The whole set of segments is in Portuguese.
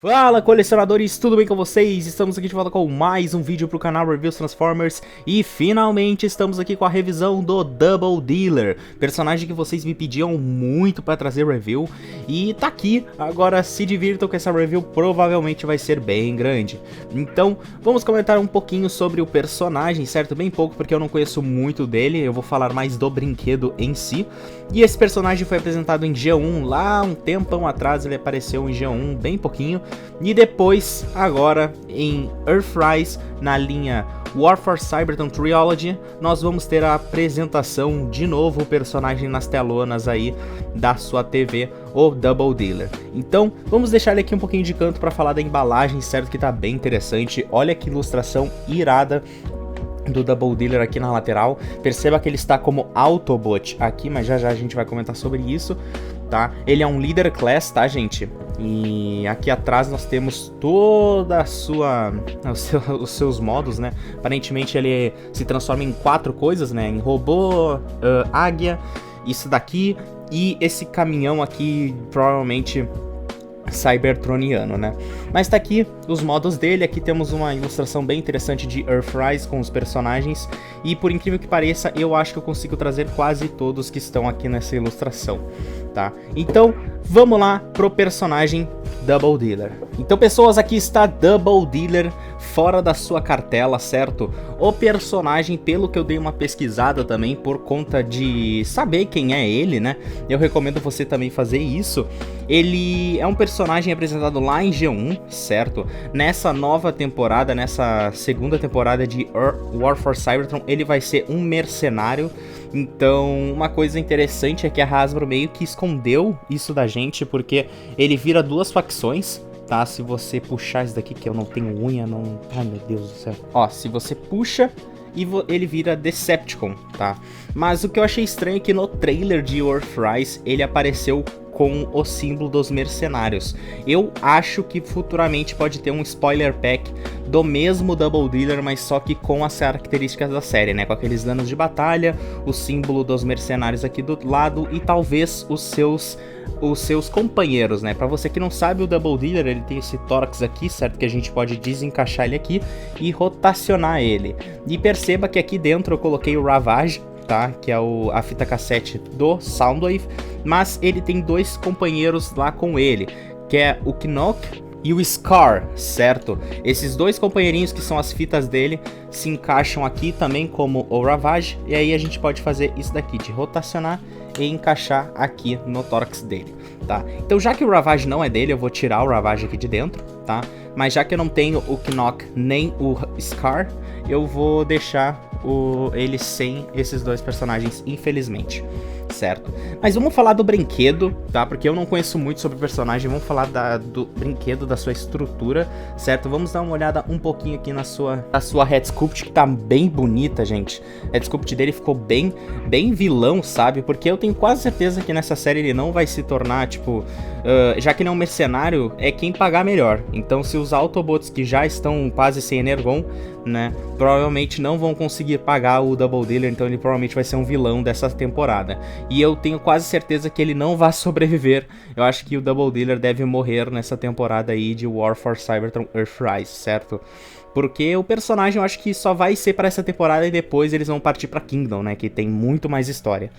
Fala, colecionadores, tudo bem com vocês? Estamos aqui de volta com mais um vídeo pro canal Reviews Transformers e finalmente estamos aqui com a revisão do Double Dealer, personagem que vocês me pediam muito para trazer review e tá aqui. Agora se divirtam que essa review provavelmente vai ser bem grande. Então vamos comentar um pouquinho sobre o personagem, certo? Bem pouco porque eu não conheço muito dele, eu vou falar mais do brinquedo em si. E esse personagem foi apresentado em G1 lá um tempão atrás, ele apareceu em G1 bem pouquinho. E depois, agora, em Earthrise, na linha War for Cybertron Trilogy, nós vamos ter a apresentação de novo o personagem nas telonas aí da sua TV, o Double Dealer. Então, vamos deixar ele aqui um pouquinho de canto para falar da embalagem, certo? Que tá bem interessante. Olha que ilustração irada do Double Dealer aqui na lateral. Perceba que ele está como Autobot aqui, mas já já a gente vai comentar sobre isso, tá? Ele é um Leader Class, tá, gente? E aqui atrás nós temos toda a os seus modos, né? Aparentemente ele se transforma em 4 coisas, né? Em robô, águia, isso daqui e esse caminhão aqui, provavelmente cybertroniano, né? Mas tá aqui os modos dele. Aqui temos uma ilustração bem interessante de Earthrise com os personagens e, por incrível que pareça, eu acho que eu consigo trazer quase todos que estão aqui nessa ilustração, tá? Então vamos lá pro personagem Double Dealer. Então, pessoas, aqui está Double Dealer fora da sua cartela, certo? O personagem, pelo que eu dei uma pesquisada também, por conta de saber quem é ele, né? Eu recomendo você também fazer isso. Ele é um personagem apresentado lá em G1, certo? Nessa nova temporada, nessa segunda temporada de War for Cybertron, ele vai ser um mercenário. Então, uma coisa interessante é que a Hasbro meio que escondeu isso da gente, porque ele vira 2 facções, tá? Se você puxar isso daqui, que eu não tenho unha, não... Ai, meu Deus do céu. Ó, se você puxa e ele vira Decepticon, tá? Mas o que eu achei estranho é que no trailer de Earthrise ele apareceu com o símbolo dos mercenários. Eu acho que futuramente pode ter um spoiler pack do mesmo Double Dealer, mas só que com as características da série, né? Com aqueles danos de batalha, o símbolo dos mercenários aqui do lado e talvez os seus companheiros, né? Pra você que não sabe, o Double Dealer, ele tem esse tórax aqui, certo? Que a gente pode desencaixar ele aqui e rotacionar ele. E perceba que aqui dentro eu coloquei o Ravage, tá? Que é a fita cassete do Soundwave, mas ele tem 2 companheiros lá com ele, que é o Knock e o Scar, certo? Esses 2 companheirinhos que são as fitas dele se encaixam aqui também como o Ravage, e aí a gente pode fazer isso daqui, de rotacionar e encaixar aqui no tórax dele, tá? Então, já que o Ravage não é dele, eu vou tirar o Ravage aqui de dentro, tá? Mas já que eu não tenho o Knock nem o Scar, eu vou deixar ele sem esses 2 personagens, infelizmente, certo? Mas vamos falar do brinquedo, tá? Porque eu não conheço muito sobre o personagem. Vamos falar do brinquedo, da sua estrutura, certo? Vamos dar uma olhada um pouquinmo aqui na sua Head Sculpt, que tá bem bonita, gente. A Head Sculpt dele ficou bem vilão, sabe? Porque eu tenho quase certeza que nessa série ele não vai se tornar, tipo... já que ele é um mercenário, é quem pagar melhor. Então, se os Autobots que já estão quase sem Energon, né, provavelmente não vão conseguir pagar o Double Dealer, então ele provavelmente vai ser um vilão dessa temporada. E eu tenho quase certeza que ele não vai sobreviver. Eu acho que o Double Dealer deve morrer nessa temporada aí de War for Cybertron Earthrise, certo? Porque o personagem eu acho que só vai ser para essa temporada e depois eles vão partir para Kingdom, né? Que tem muito mais história.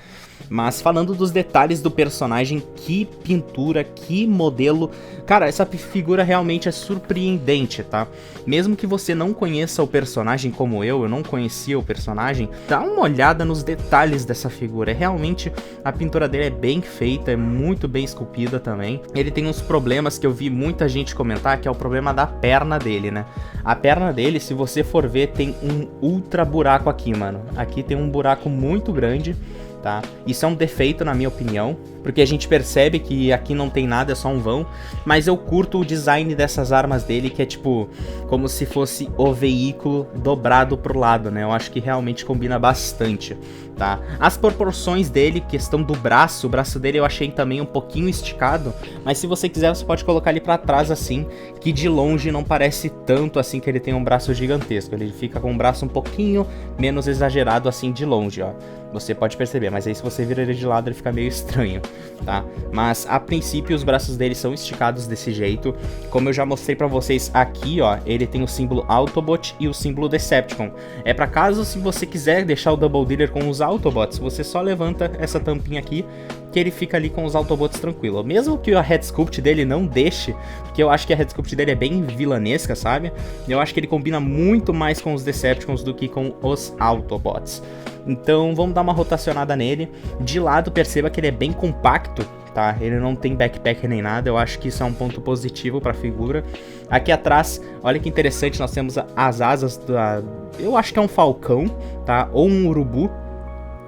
Mas falando dos detalhes do personagem, que pintura, que modelo. Cara, essa figura realmente é surpreendente, tá? Mesmo que você não conheça o personagem como eu não conhecia o personagem, dá uma olhada nos detalhes dessa figura. Realmente, a pintura dele é bem feita, é muito bem esculpida também. Ele tem uns problemas que eu vi muita gente comentar, que é o problema da perna dele, né? A perna dele, se você for ver, tem um ultra buraco aqui, mano. Aqui tem um buraco muito grande, tá? Isso é um defeito, na minha opinião, porque a gente percebe que aqui não tem nada, é só um vão. Mas eu curto o design dessas armas dele, que é tipo, como se fosse o veículo dobrado pro lado, né? Eu acho que realmente combina bastante, tá? As proporções dele, questão do braço, o braço dele eu achei também um pouquinho esticado, mas se você quiser você pode colocar ele pra trás assim, que de longe não parece tanto assim que ele tem um braço gigantesco. Ele fica com um braço um pouquinho menos exagerado assim de longe, ó. Você pode perceber, mas aí se você vira ele de lado ele fica meio estranho, tá? Mas a princípio os braços dele são esticados desse jeito. Como eu já mostrei pra vocês aqui, ó, ele tem o símbolo Autobot e o símbolo Decepticon. É pra caso se você quiser deixar o Double Dealer com os Autobots, você só levanta essa tampinha aqui que ele fica ali com os Autobots tranquilo. Mesmo que a Head Sculpt dele não deixe, porque eu acho que a Head Sculpt dele é bem vilanesca, sabe? Eu acho que ele combina muito mais com os Decepticons do que com os Autobots. Então vamos dar uma rotacionada nele. De lado perceba que ele é bem compacto, tá? Ele não tem backpack nem nada, eu acho que isso é um ponto positivo para a figura. Aqui atrás, olha que interessante, nós temos as asas da... eu acho que é um falcão, tá? Ou um urubu,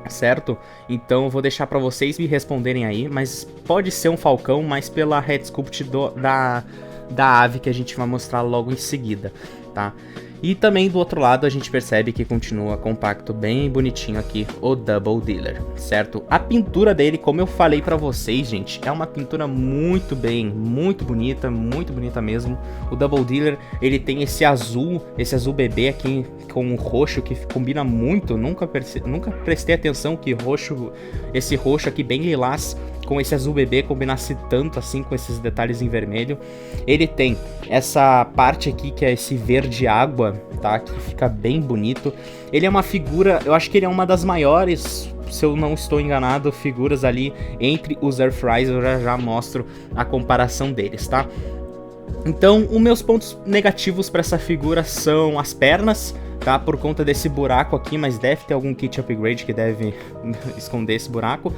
certo? Então eu vou deixar para vocês me responderem aí, mas pode ser um falcão, mas pela Head Sculpt da ave que a gente vai mostrar logo em seguida, tá? E também do outro lado a gente percebe que continua compacto, bem bonitinho aqui, o Double Dealer, certo? A pintura dele, como eu falei pra vocês, gente, é uma pintura muito bonita mesmo. O Double Dealer, ele tem esse azul bebê aqui com o roxo que combina muito, nunca prestei atenção que esse roxo aqui bem lilás com esse azul bebê combinasse tanto assim com esses detalhes em vermelho. Ele tem essa parte aqui que é esse verde água, tá? Que fica bem bonito. Ele é uma figura, eu acho que ele é uma das maiores, se eu não estou enganado, figuras ali entre os Earthrise. Eu já mostro a comparação deles, tá? Então, os meus pontos negativos para essa figura são as pernas, tá? Por conta desse buraco aqui, mas deve ter algum kit upgrade que deve esconder esse buraco.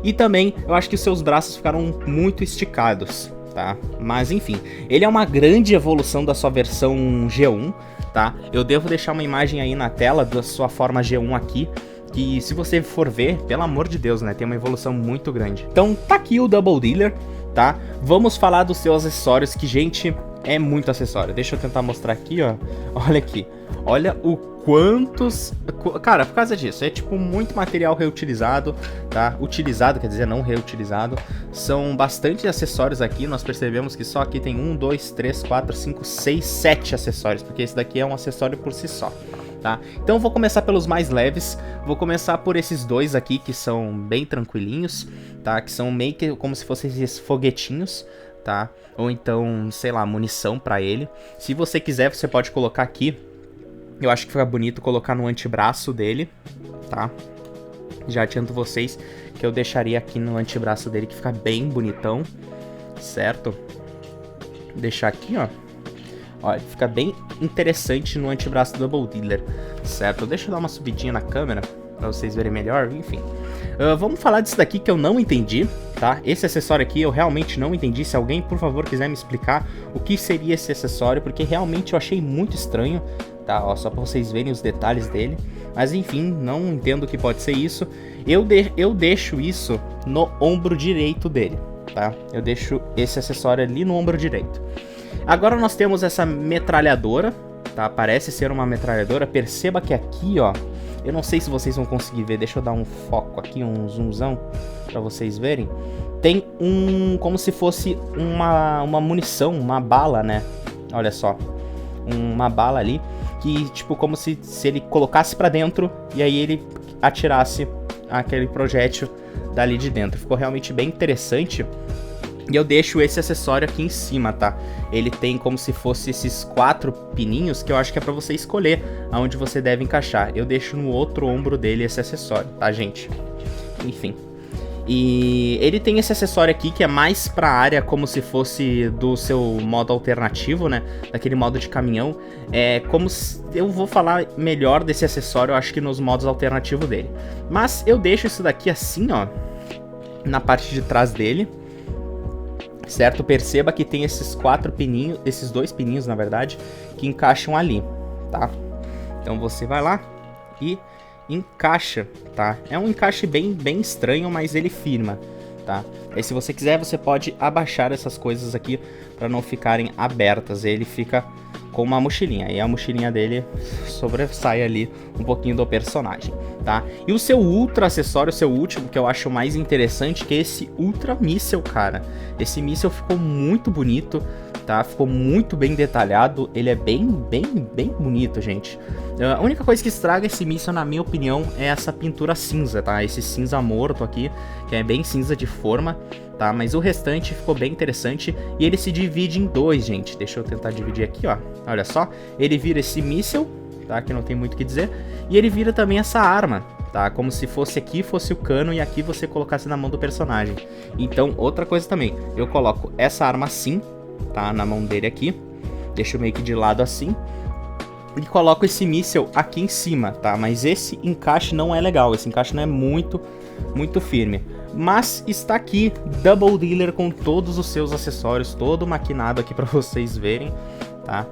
E também, eu acho que os seus braços ficaram muito esticados, tá? Mas enfim, ele é uma grande evolução da sua versão G1, tá? Eu devo deixar uma imagem aí na tela da sua forma G1 aqui, que se você for ver, pelo amor de Deus, né? Tem uma evolução muito grande. Então, tá aqui o Double Dealer, tá? Vamos falar dos seus acessórios, que, gente, é muito acessório. Deixa eu tentar mostrar aqui, ó. Olha aqui. Olha o quantos... Cara, por causa disso, é tipo muito material reutilizado, tá? Utilizado, quer dizer, não reutilizado. São bastante acessórios aqui. Nós percebemos que só aqui tem 1, 2, 3, 4, 5, 6, 7 acessórios, porque esse daqui é um acessório por si só. Tá? Então eu vou começar pelos mais leves. Vou começar por esses dois aqui que são bem tranquilinhos, tá? Que são meio que como se fossem esses foguetinhos, tá? Ou então, sei lá, munição pra ele. Se você quiser, você pode colocar aqui. Eu acho que fica bonito colocar no antebraço dele, tá? Já adianto vocês que eu deixaria aqui no antebraço dele, que fica bem bonitão, certo? Vou deixar aqui, ó. Olha, fica bem interessante no antebraço do Double Dealer, certo? Deixa eu dar uma subidinha na câmera pra vocês verem melhor, enfim. Vamos falar disso daqui que eu não entendi, tá? Esse acessório aqui eu realmente não entendi. Se alguém, por favor, quiser me explicar o que seria esse acessório, porque realmente eu achei muito estranho, tá? Ó, só pra vocês verem os detalhes dele. Mas enfim, não entendo o que pode ser isso. Eu deixo isso no ombro direito dele, tá? Eu deixo esse acessório ali no ombro direito. Agora nós temos essa metralhadora, tá? Parece ser uma metralhadora. Perceba que aqui, ó, eu não sei se vocês vão conseguir ver. Deixa eu dar um foco aqui, um zoomzão, pra vocês verem. Tem como se fosse uma munição, uma bala, né? Olha só, uma bala ali, que tipo, como se ele colocasse pra dentro e aí ele atirasse aquele projétil dali de dentro. Ficou realmente bem interessante. E eu deixo esse acessório aqui em cima, tá? Ele tem como se fosse esses 4 pininhos que eu acho que é pra você escolher aonde você deve encaixar. Eu deixo no outro ombro dele esse acessório, tá, gente? Enfim. E ele tem esse acessório aqui que é mais pra área como se fosse do seu modo alternativo, né? Daquele modo de caminhão. É como se... Eu vou falar melhor desse acessório, eu acho que nos modos alternativos dele. Mas eu deixo isso daqui assim, ó, na parte de trás dele. Certo? Perceba que tem esses 4 pininhos, esses 2 pininhos, na verdade, que encaixam ali, tá? Então você vai lá e encaixa, tá? É um encaixe bem estranho, mas ele firma, tá? Aí se você quiser, você pode abaixar essas coisas aqui para não ficarem abertas. Ele fica com uma mochilinha, e a mochilinha dele sobressai ali um pouquinho do personagem, tá? E o seu ultra acessório, o seu último, que eu acho mais interessante, que é esse ultra míssel, cara. Esse míssel ficou muito bonito, tá? Ficou muito bem detalhado, ele é bem bonito, gente. A única coisa que estraga esse míssil, na minha opinião, é essa pintura cinza, tá? Esse cinza morto aqui, que é bem cinza de forma, tá? Mas o restante ficou bem interessante e ele se divide em dois, gente. Deixa eu tentar dividir aqui, ó. Olha só, ele vira esse míssil, tá? Que não tem muito o que dizer. E ele vira também essa arma, tá? Como se fosse aqui, fosse o cano e aqui você colocasse na mão do personagem. Então, outra coisa também, eu coloco essa arma assim, tá? Na mão dele aqui. Deixo meio que de lado assim. E coloco esse míssil aqui em cima, tá? Mas esse encaixe não é legal, esse encaixe não é muito firme. Mas está aqui, Double Dealer com todos os seus acessórios, todo maquinado aqui pra vocês verem, tá?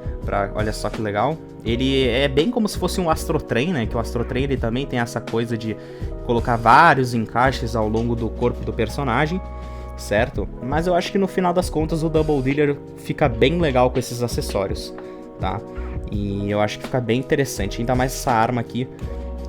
Olha só que legal. Ele é bem como se fosse um Astrotrain, né? Que o Astrotrain ele também tem essa coisa de colocar vários encaixes ao longo do corpo do personagem, certo? Mas eu acho que no final das contas o Double Dealer fica bem legal com esses acessórios, tá? E eu acho que fica bem interessante, ainda mais essa arma aqui,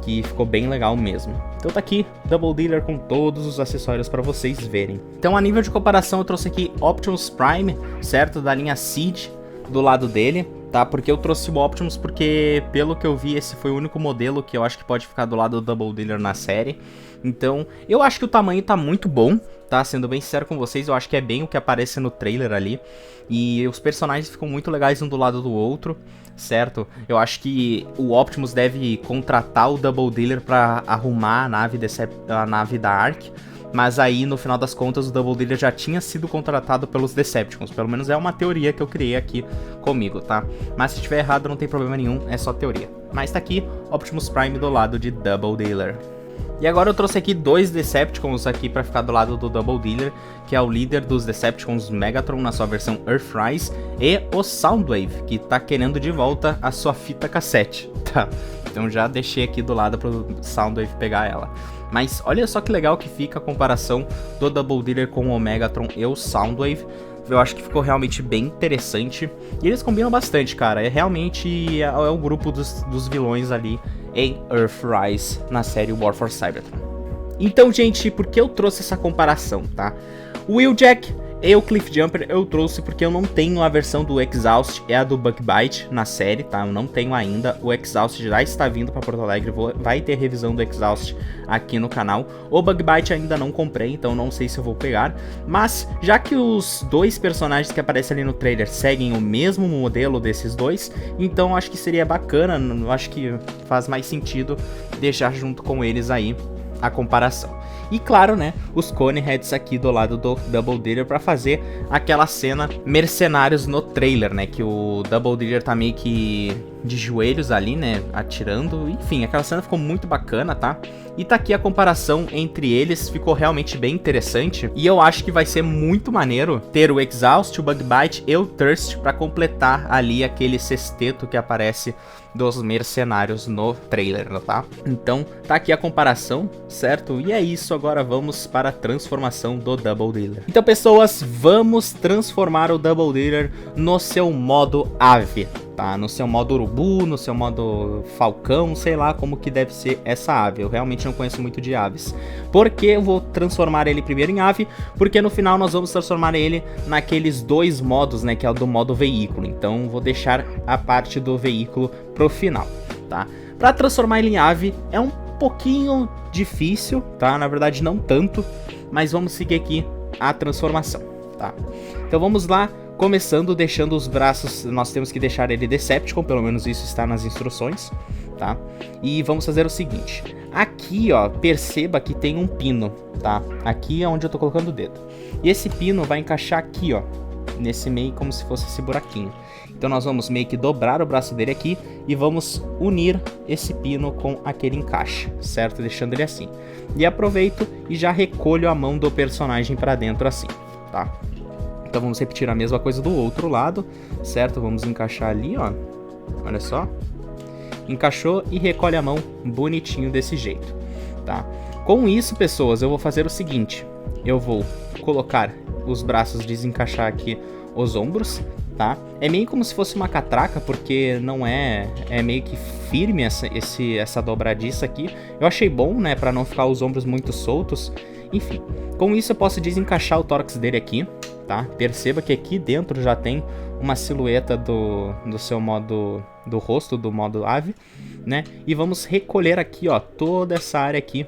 que ficou bem legal mesmo. Então tá aqui, Double Dealer com todos os acessórios para vocês verem. Então a nível de comparação eu trouxe aqui Optimus Prime, certo? Da linha Siege, do lado dele, tá? Porque eu trouxe o Optimus porque, pelo que eu vi, esse foi o único modelo que eu acho que pode ficar do lado do Double Dealer na série. Então, eu acho que o tamanho tá muito bom, tá? Sendo bem sincero com vocês, eu acho que é bem o que aparece no trailer ali. E os personagens ficam muito legais um do lado do outro, certo? Eu acho que o Optimus deve contratar o Double Dealer pra arrumar a nave da Ark. Mas aí, no final das contas, o Double Dealer já tinha sido contratado pelos Decepticons. Pelo menos é uma teoria que eu criei aqui comigo, tá? Mas se estiver errado, não tem problema nenhum, é só teoria. Mas tá aqui, Optimus Prime do lado de Double Dealer. E agora eu trouxe aqui dois Decepticons aqui pra ficar do lado do Double Dealer, que é o líder dos Decepticons, Megatron, na sua versão Earthrise, e o Soundwave, que tá querendo de volta a sua fita cassete, tá? Então já deixei aqui do lado pro Soundwave pegar ela. Mas olha só que legal que fica a comparação do Double Dealer com o Megatron e o Soundwave. Eu acho que ficou realmente bem interessante. E eles combinam bastante, cara. Realmente é o grupo dos vilões ali em Earthrise na série War for Cybertron. Então, gente, por que eu trouxe essa comparação, tá? O Wheeljack e o Cliffjumper eu trouxe porque eu não tenho a versão do Exhaust e a do Bug-Byte na série, tá? Eu não tenho ainda. O Exhaust já está vindo para Porto Alegre, vai ter revisão do Exhaust aqui no canal. O Bug-Byte ainda não comprei, então não sei se eu vou pegar. Mas, já que os dois personagens que aparecem ali no trailer seguem o mesmo modelo desses dois, então acho que seria bacana, eu acho que faz mais sentido deixar junto com eles aí a comparação. E claro, né, os Coneheads aqui do lado do Double Dealer pra fazer aquela cena mercenários no trailer, né, que o Double Dealer tá meio que de joelhos ali, né, atirando. Enfim, aquela cena ficou muito bacana, tá? E tá aqui a comparação entre eles, ficou realmente bem interessante. E eu acho que vai ser muito maneiro ter o Exhaust, o Bug-Byte e o Thirst pra completar ali aquele sexteto que aparece dos mercenários no trailer, tá? Então, tá aqui a comparação, certo? E é isso, agora vamos para a transformação do Double Dealer. Então, pessoas, vamos transformar o Double Dealer no seu modo ave, tá? No seu modo urubu, no seu modo falcão, sei lá como que deve ser essa ave. Eu realmente não conheço muito de aves. Por que eu vou transformar ele primeiro em ave? Porque no final nós vamos transformar ele naqueles dois modos, né? Que é o do modo veículo. Então, vou deixar a parte do veículo pro final, tá? Para transformar ele em ave é um pouquinho difícil, tá? Na verdade não tanto, mas vamos seguir aqui a transformação, tá? Então vamos lá, começando deixando os braços, nós temos que deixar ele Decepticon, pelo menos isso está nas instruções, tá? E vamos fazer o seguinte, aqui ó, perceba que tem um pino, tá? Aqui é onde eu tô colocando o dedo, e esse pino vai encaixar aqui ó, nesse meio como se fosse esse buraquinho. Então nós vamos meio que dobrar o braço dele aqui e vamos unir esse pino com aquele encaixe, certo? Deixando ele assim. E aproveito e já recolho a mão do personagem para dentro assim, tá? Então vamos repetir a mesma coisa do outro lado, certo? Vamos encaixar ali, ó. Olha só. Encaixou e recolhe a mão bonitinho desse jeito, tá? Com isso, pessoas, eu vou fazer o seguinte. Eu vou colocar os braços, desencaixar aqui os ombros, tá? É meio como se fosse uma catraca, porque não é meio que firme essa dobradiça aqui. Eu achei bom, né, pra não ficar os ombros muito soltos. Enfim, com isso eu posso desencaixar o tórax dele aqui, tá? Perceba que aqui dentro já tem uma silhueta do seu modo, do rosto, do modo ave, né? E vamos recolher aqui, ó, toda essa área aqui,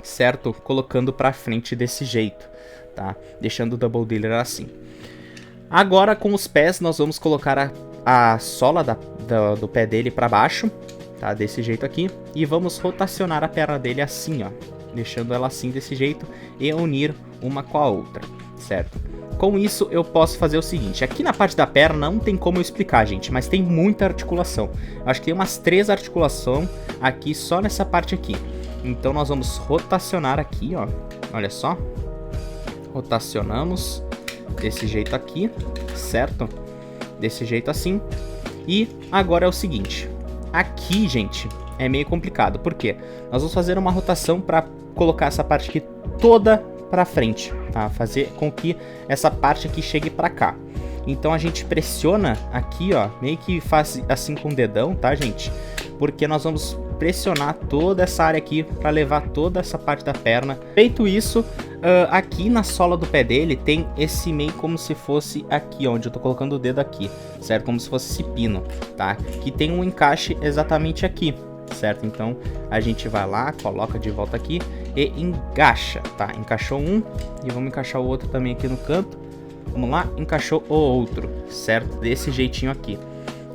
certo? Colocando pra frente desse jeito, tá? Deixando o Double Dealer assim. Agora com os pés nós vamos colocar a sola do pé dele pra baixo, tá? Desse jeito aqui. E vamos rotacionar a perna dele assim, ó. Deixando ela assim desse jeito e unir uma com a outra, certo? Com isso eu posso fazer o seguinte, aqui na parte da perna não tem como eu explicar, gente, mas tem muita articulação. Eu acho que tem umas 3 articulações aqui só nessa parte aqui. Então nós vamos rotacionar aqui, ó, olha só. Rotacionamos desse jeito aqui, certo? Desse jeito assim. E agora é o seguinte, aqui, gente, é meio complicado, por quê? Nós vamos fazer uma rotação para colocar essa parte aqui toda pra frente, tá? Fazer com que essa parte aqui chegue pra cá. Então a gente pressiona aqui, ó, meio que faz assim com o dedão, tá, gente? Porque nós vamos pressionar toda essa área aqui para levar toda essa parte da perna. Feito isso, aqui na sola do pé dele tem esse meio como se fosse aqui, onde eu tô colocando o dedo aqui, certo? Como se fosse esse pino, tá? Que tem um encaixe exatamente aqui, certo? Então a gente vai lá, coloca de volta aqui e encaixa, tá? Encaixou um e vamos encaixar o outro também aqui no canto. Vamos lá, encaixou o outro, certo? Desse jeitinho aqui.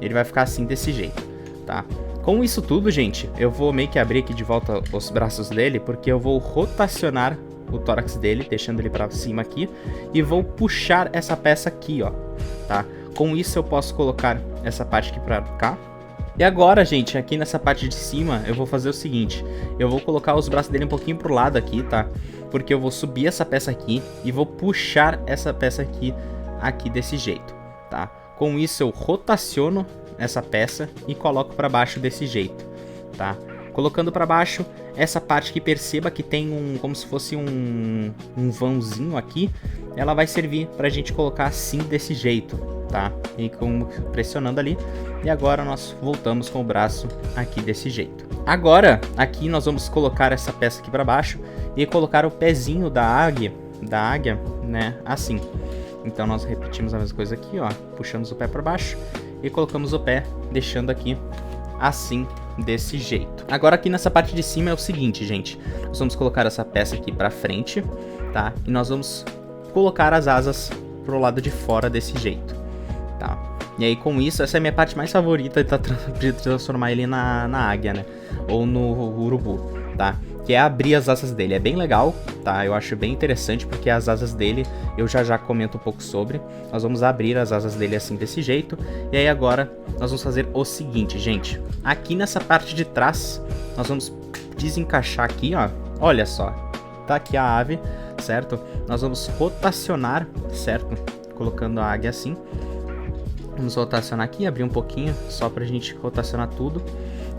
Ele vai ficar assim desse jeito, tá? Com isso tudo, gente, eu vou meio que abrir aqui de volta os braços dele, porque eu vou rotacionar o tórax dele, deixando ele pra cima aqui, e vou puxar essa peça aqui, ó, tá? Com isso eu posso colocar essa parte aqui pra cá. E agora, gente, aqui nessa parte de cima, eu vou fazer o seguinte, eu vou colocar os braços dele um pouquinho pro lado aqui, tá? Porque eu vou subir essa peça aqui e vou puxar essa peça aqui desse jeito, tá? Com isso eu rotaciono essa peça e coloco pra baixo desse jeito, tá? Colocando pra baixo, essa parte que perceba que tem como se fosse um vãozinho aqui, ela vai servir pra gente colocar assim desse jeito, tá? E pressionando ali. E agora nós voltamos com o braço aqui desse jeito. Agora, aqui nós vamos colocar essa peça aqui pra baixo e colocar o pezinho da águia, né? Assim. Então nós repetimos a mesma coisa aqui, ó. Puxamos o pé pra baixo e colocamos o pé, deixando aqui assim, desse jeito. Agora aqui nessa parte de cima é o seguinte, gente. Nós vamos colocar essa peça aqui pra frente, tá? E nós vamos colocar as asas pro lado de fora desse jeito, tá? E aí com isso, essa é a minha parte mais favorita de transformar ele na águia, né? Ou no urubu, tá? Que é abrir as asas dele. É bem legal, tá? Eu acho bem interessante porque as asas dele, eu já comento um pouco sobre. Nós vamos abrir as asas dele assim, desse jeito. E aí agora, nós vamos fazer o seguinte, gente. Aqui nessa parte de trás, nós vamos desencaixar aqui, ó. Olha só, tá aqui a ave, certo? Nós vamos rotacionar, certo? Colocando a águia assim. Vamos rotacionar aqui, abrir um pouquinho, só pra gente rotacionar tudo.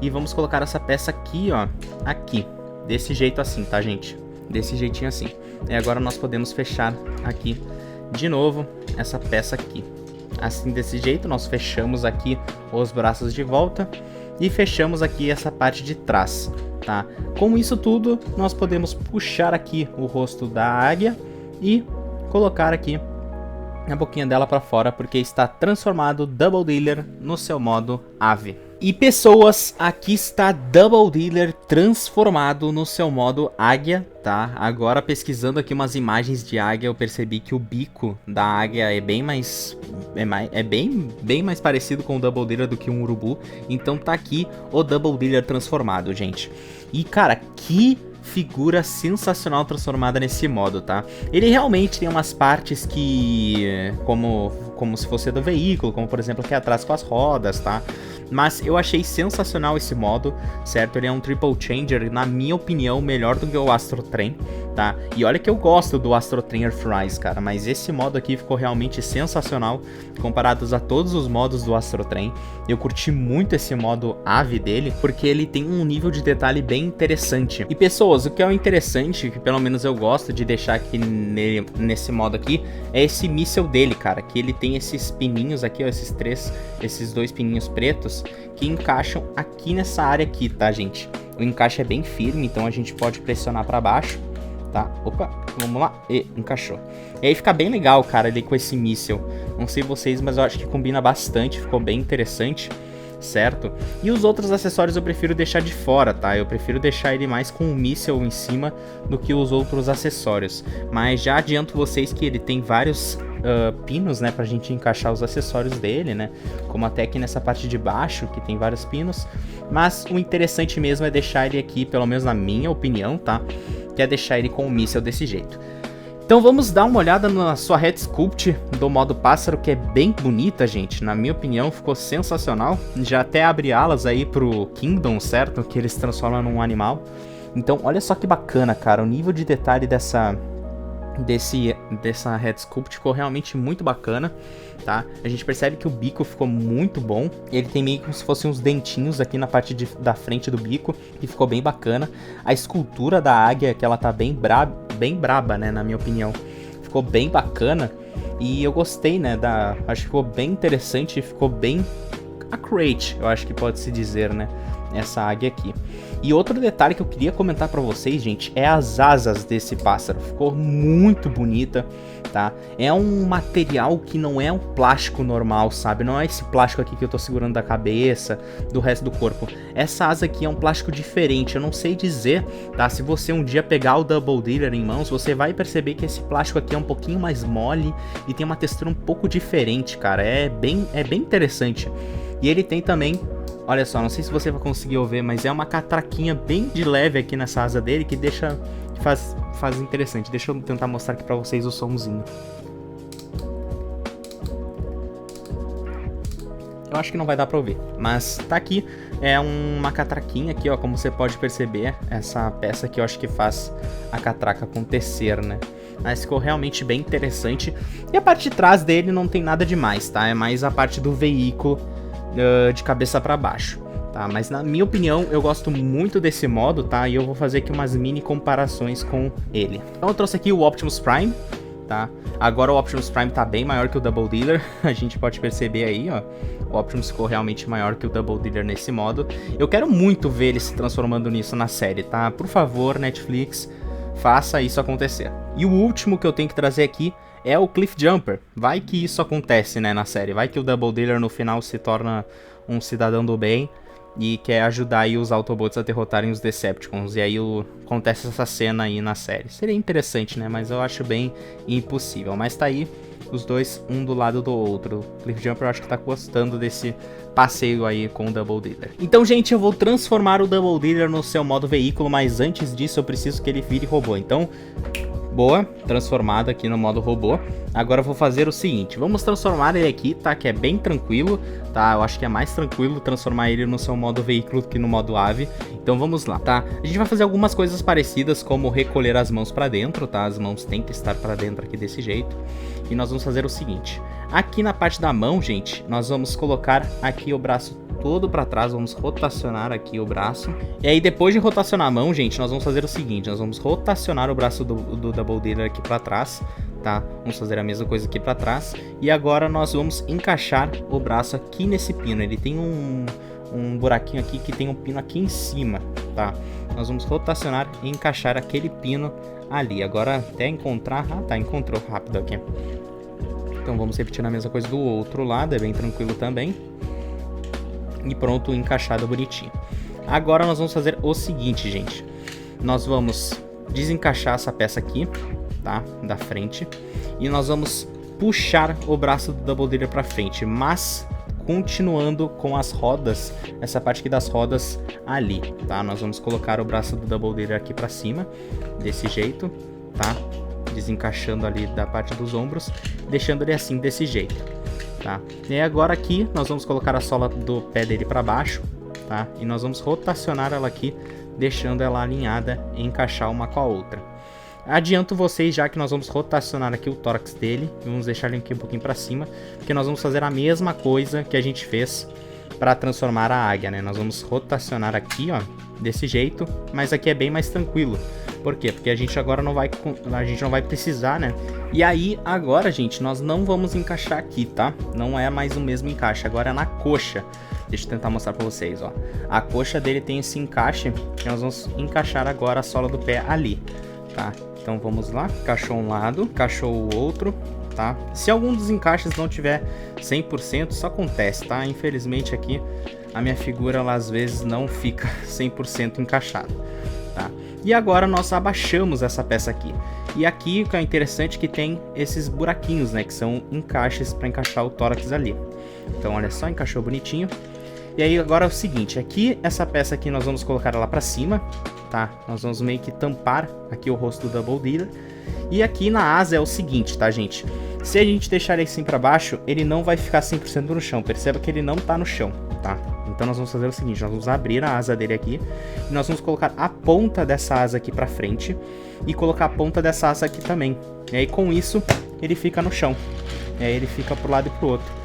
E vamos colocar essa peça aqui, ó, aqui. Desse jeito assim, tá, gente? Desse jeitinho assim. E agora nós podemos fechar aqui de novo essa peça aqui. Assim, desse jeito, nós fechamos aqui os braços de volta e fechamos aqui essa parte de trás, tá? Com isso tudo, nós podemos puxar aqui o rosto da águia e colocar aqui a boquinha dela para fora, porque está transformado Double Dealer no seu modo ave. E pessoas, aqui está Double Dealer transformado no seu modo águia, tá? Agora pesquisando aqui umas imagens de águia, eu percebi que o bico da águia é bem mais parecido com o Double Dealer do que um urubu. Então tá aqui o Double Dealer transformado, gente. E cara, que figura sensacional transformada nesse modo, tá? Ele realmente tem umas partes que, como se fosse do veículo, como por exemplo aqui atrás com as rodas, tá? Mas eu achei sensacional esse modo, certo? Ele é um Triple Changer, na minha opinião, melhor do que o Astro Train, tá? E olha que eu gosto do Astro Train Earthrise, cara, mas esse modo aqui ficou realmente sensacional, comparados a todos os modos do Astro Train. Eu curti muito esse modo ave dele, porque ele tem um nível de detalhe bem interessante. E pessoas, o que é interessante, que pelo menos eu gosto de deixar aqui nesse modo aqui, é esse míssel dele, cara, que ele tem esses pininhos aqui, ó, esses dois pininhos pretos, que encaixam aqui nessa área aqui, tá, gente? O encaixe é bem firme, então a gente pode pressionar pra baixo, tá? Opa, vamos lá, e encaixou. E aí fica bem legal, cara, ali com esse míssel, Não sei vocês, mas eu acho que combina bastante, ficou bem interessante, certo? E os outros acessórios eu prefiro deixar de fora, tá? Eu prefiro deixar ele mais com o míssel em cima do que os outros acessórios. Mas já adianto vocês que ele tem vários pinos, né, pra gente encaixar os acessórios dele, né? Como até aqui nessa parte de baixo, que tem vários pinos. Mas o interessante mesmo é deixar ele aqui, pelo menos na minha opinião, tá? Que é deixar ele com o míssel desse jeito. Então vamos dar uma olhada na sua Head Sculpt do modo pássaro, que é bem bonita, gente. Na minha opinião, ficou sensacional. Já até abre alas aí pro Kingdom, certo? Que ele se transforma num animal. Então olha só que bacana, cara. O nível de detalhe dessa Head Sculpt ficou realmente muito bacana, tá? A gente percebe que o bico ficou muito bom. Ele tem meio como se fossem uns dentinhos aqui na parte da frente do bico, que ficou bem bacana. A escultura da águia, que ela tá bem braba, né, na minha opinião. Ficou bem bacana e eu gostei, né, acho que ficou bem interessante, ficou bem accurate, eu acho que pode se dizer, né, essa águia aqui. E outro detalhe que eu queria comentar pra vocês, gente, é as asas desse pássaro. Ficou muito bonita, tá? É um material que não é um plástico normal, sabe? Não é esse plástico aqui que eu tô segurando da cabeça, do resto do corpo. Essa asa aqui é um plástico diferente, eu não sei dizer, tá? Se você um dia pegar o Double Dealer em mãos, você vai perceber que esse plástico aqui é um pouquinho mais mole e tem uma textura um pouco diferente, cara. É bem interessante. E ele tem também... Olha só, não sei se você vai conseguir ver, mas é uma catraquinha bem de leve aqui nessa asa dele que deixa... faz interessante. Deixa eu tentar mostrar aqui pra vocês o somzinho. Eu acho que não vai dar pra ouvir, mas tá aqui. É uma catraquinha aqui, ó, como você pode perceber. Essa peça aqui eu acho que faz a catraca acontecer, né? Mas ficou realmente bem interessante. E a parte de trás dele não tem nada demais, tá? É mais a parte do veículo de cabeça pra baixo, tá? Mas na minha opinião, eu gosto muito desse modo, tá? E eu vou fazer aqui umas mini comparações com ele. Então eu trouxe aqui o Optimus Prime, tá? Agora o Optimus Prime tá bem maior que o Double Dealer. A gente pode perceber aí, ó. O Optimus ficou realmente maior que o Double Dealer nesse modo. Eu quero muito ver ele se transformando nisso na série, tá? Por favor, Netflix, faça isso acontecer. E o último que eu tenho que trazer aqui é o Cliff Jumper. Vai que isso acontece, né, na série. Vai que o Double Dealer no final se torna um cidadão do bem e quer ajudar aí os Autobots a derrotarem os Decepticons. E aí acontece essa cena aí na série. Seria interessante, né, mas eu acho bem impossível. Mas tá aí os dois, um do lado do outro. O Cliff Jumper eu acho que tá gostando desse passeio aí com o Double Dealer. Então, gente, eu vou transformar o Double Dealer no seu modo veículo, mas antes disso eu preciso que ele vire robô. Então... boa, transformado aqui no modo robô. Agora eu vou fazer o seguinte, vamos transformar ele aqui, tá? Que é bem tranquilo, tá? Eu acho que é mais tranquilo transformar ele no seu modo veículo do que no modo ave. Então vamos lá, tá? A gente vai fazer algumas coisas parecidas, como recolher as mãos pra dentro, tá? As mãos têm que estar pra dentro aqui desse jeito. E nós vamos fazer o seguinte, aqui na parte da mão, gente, nós vamos colocar aqui o braço todo para trás, vamos rotacionar aqui o braço. E aí depois de rotacionar a mão, gente, nós vamos fazer o seguinte, nós vamos rotacionar o braço do Double Dealer aqui para trás, tá? Vamos fazer a mesma coisa aqui para trás. E agora nós vamos encaixar o braço aqui nesse pino. Ele tem um buraquinho aqui que tem um pino aqui em cima, tá? Nós vamos rotacionar e encaixar aquele pino ali. Agora até encontrar... ah, tá, encontrou rápido aqui. Então vamos repetir a mesma coisa do outro lado, é bem tranquilo também. E pronto, encaixado bonitinho. Agora nós vamos fazer o seguinte, gente. Nós vamos desencaixar essa peça aqui, tá? Da frente. E nós vamos puxar o braço do Double Dealer pra frente. Mas continuando com as rodas, essa parte aqui das rodas ali, tá? Nós vamos colocar o braço do Double Dealer aqui pra cima, desse jeito, tá? Desencaixando ali da parte dos ombros, deixando ele assim, desse jeito. Tá? E agora aqui nós vamos colocar a sola do pé dele para baixo, tá? E nós vamos rotacionar ela aqui, deixando ela alinhada e encaixar uma com a outra. Adianto vocês já que nós vamos rotacionar aqui o tórax dele, e vamos deixar ele aqui um pouquinho para cima, porque nós vamos fazer a mesma coisa que a gente fez para transformar a águia, né? Nós vamos rotacionar aqui, ó, desse jeito, mas aqui é bem mais tranquilo. Por quê? Porque a gente agora não vai precisar, né? E aí, agora, gente, nós não vamos encaixar aqui, tá? Não é mais o mesmo encaixe, agora é na coxa. Deixa eu tentar mostrar pra vocês, ó. A coxa dele tem esse encaixe, que nós vamos encaixar agora a sola do pé ali, tá? Então vamos lá, encaixou um lado, encaixou o outro, tá? Se algum dos encaixes não tiver 100%, isso acontece, tá? Infelizmente aqui a minha figura ela, às vezes não fica 100% encaixada, tá? E agora nós abaixamos essa peça aqui. E aqui o que é interessante é que tem esses buraquinhos, né? Que são encaixes para encaixar o tórax ali. Então olha só, encaixou bonitinho. E aí agora é o seguinte, aqui essa peça aqui nós vamos colocar ela para cima, tá? Nós vamos meio que tampar aqui o rosto do Double Dealer. E aqui na asa é o seguinte, tá, gente? Se a gente deixar ele assim para baixo, ele não vai ficar 100% no chão. Perceba que ele não tá no chão, tá? Então nós vamos fazer o seguinte, nós vamos abrir a asa dele aqui e nós vamos colocar a ponta dessa asa aqui para frente e colocar a ponta dessa asa aqui também. E aí com isso ele fica no chão. E aí ele fica pro lado e pro outro.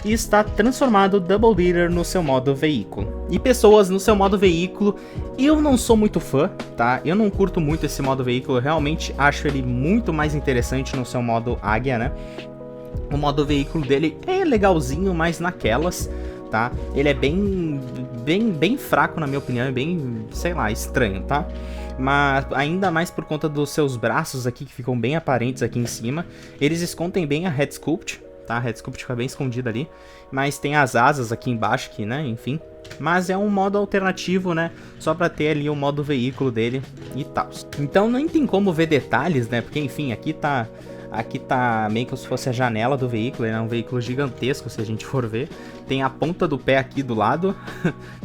E está transformado o Double Dealer no seu modo veículo. E pessoas, no seu modo veículo, eu não sou muito fã, tá? Eu não curto muito esse modo veículo, eu realmente acho ele muito mais interessante no seu modo águia, né? O modo veículo dele é legalzinho, mas naquelas, tá? Ele é bem fraco na minha opinião, é bem, sei lá, estranho, tá? Mas ainda mais por conta dos seus braços aqui, que ficam bem aparentes aqui em cima. Eles escondem bem a Head Sculpt, tá? A Head Sculpt fica bem escondida ali, mas tem as asas aqui embaixo, que, né, enfim. Mas é um modo alternativo, né, só pra ter ali o modo veículo dele e tal. Então nem tem como ver detalhes, né, porque enfim, aqui tá meio que se fosse a janela do veículo, é um veículo gigantesco se a gente for ver. Tem a ponta do pé aqui do lado,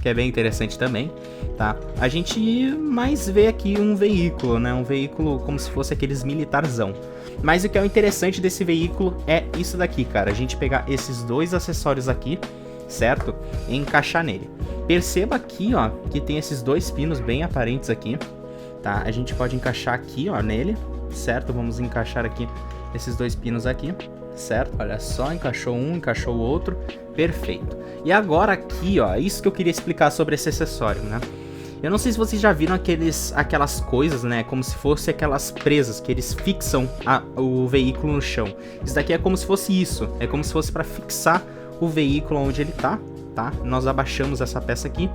que é bem interessante também, tá? A gente mais vê aqui um veículo, né, um veículo como se fosse aqueles militarzão. Mas o que é o interessante desse veículo é isso daqui, cara. A gente pegar esses dois acessórios aqui, certo? E encaixar nele. Perceba aqui, ó, que tem esses dois pinos bem aparentes aqui, tá? A gente pode encaixar aqui, ó, nele, certo? Vamos encaixar aqui esses dois pinos aqui, certo? Olha só, encaixou um, encaixou o outro, perfeito. E agora aqui, ó, isso que eu queria explicar sobre esse acessório, né? Eu não sei se vocês já viram aquelas coisas, né, como se fosse aquelas presas que eles fixam o veículo no chão. Isso daqui é como se fosse isso, é como se fosse para fixar o veículo onde ele tá? Nós abaixamos essa peça aqui.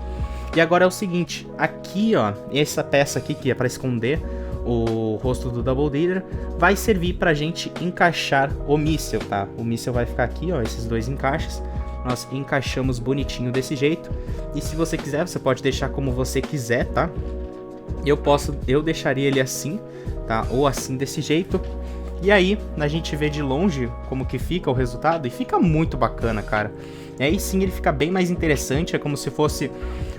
E agora é o seguinte, aqui, ó, essa peça aqui que é para esconder o rosto do Double Dealer, vai servir pra gente encaixar o míssil, tá? O míssil vai ficar aqui, ó, esses dois encaixes. Nós encaixamos bonitinho desse jeito. E se você quiser, você pode deixar como você quiser, tá? Eu deixaria ele assim, tá? Ou assim desse jeito. E aí, a gente vê de longe como que fica o resultado. E fica muito bacana, cara. E aí sim ele fica bem mais interessante. É como se fosse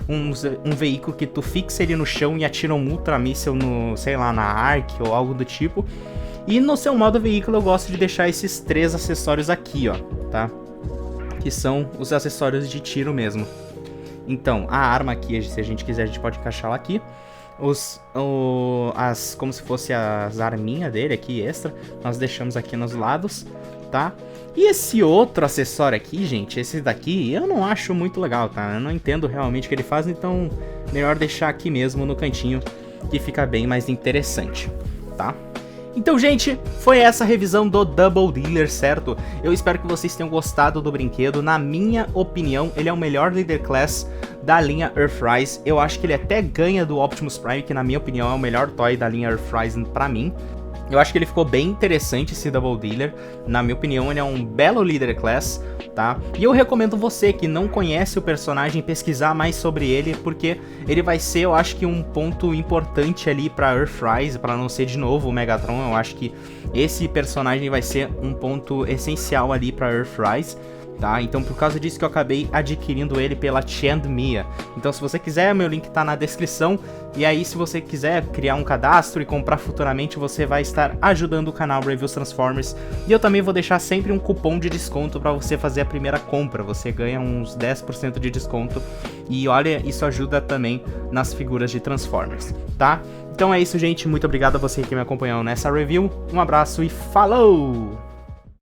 um veículo que tu fixa ele no chão e atira um ultramíssel no, sei lá, na Ark ou algo do tipo. E no seu modo veículo eu gosto de deixar esses três acessórios aqui, ó, tá? Que são os acessórios de tiro mesmo. Então, a arma aqui, se a gente quiser, a gente pode encaixar ela aqui. Como se fosse as arminhas dele aqui, extra, nós deixamos aqui nos lados, tá? E esse outro acessório aqui, gente, esse daqui, eu não acho muito legal, tá? Eu não entendo realmente o que ele faz, então melhor deixar aqui mesmo no cantinho, que fica bem mais interessante, tá? Então, gente, foi essa revisão do Double Dealer, certo? Eu espero que vocês tenham gostado do brinquedo. Na minha opinião, ele é o melhor Leader Class da linha Earthrise. Eu acho que ele até ganha do Optimus Prime, que na minha opinião é o melhor toy da linha Earthrise pra mim. Eu acho que ele ficou bem interessante, esse Double Dealer. Na minha opinião, ele é um belo Leader Class, tá? E eu recomendo você que não conhece o personagem pesquisar mais sobre ele, porque ele vai ser, eu acho que um ponto importante ali pra Earthrise, pra não ser de novo o Megatron. Eu acho que esse personagem vai ser um ponto essencial ali pra Earthrise, tá? Então por causa disso que eu acabei adquirindo ele pela Chand Mia. Então se você quiser, meu link tá na descrição. E aí se você quiser criar um cadastro e comprar futuramente, você vai estar ajudando o canal Reviews Transformers. E eu também vou deixar sempre um cupom de desconto para você fazer a primeira compra. Você ganha uns 10% de desconto. E olha, isso ajuda também nas figuras de Transformers, tá? Então é isso, gente. Muito obrigado a você que me acompanhou nessa review. Um abraço e falou!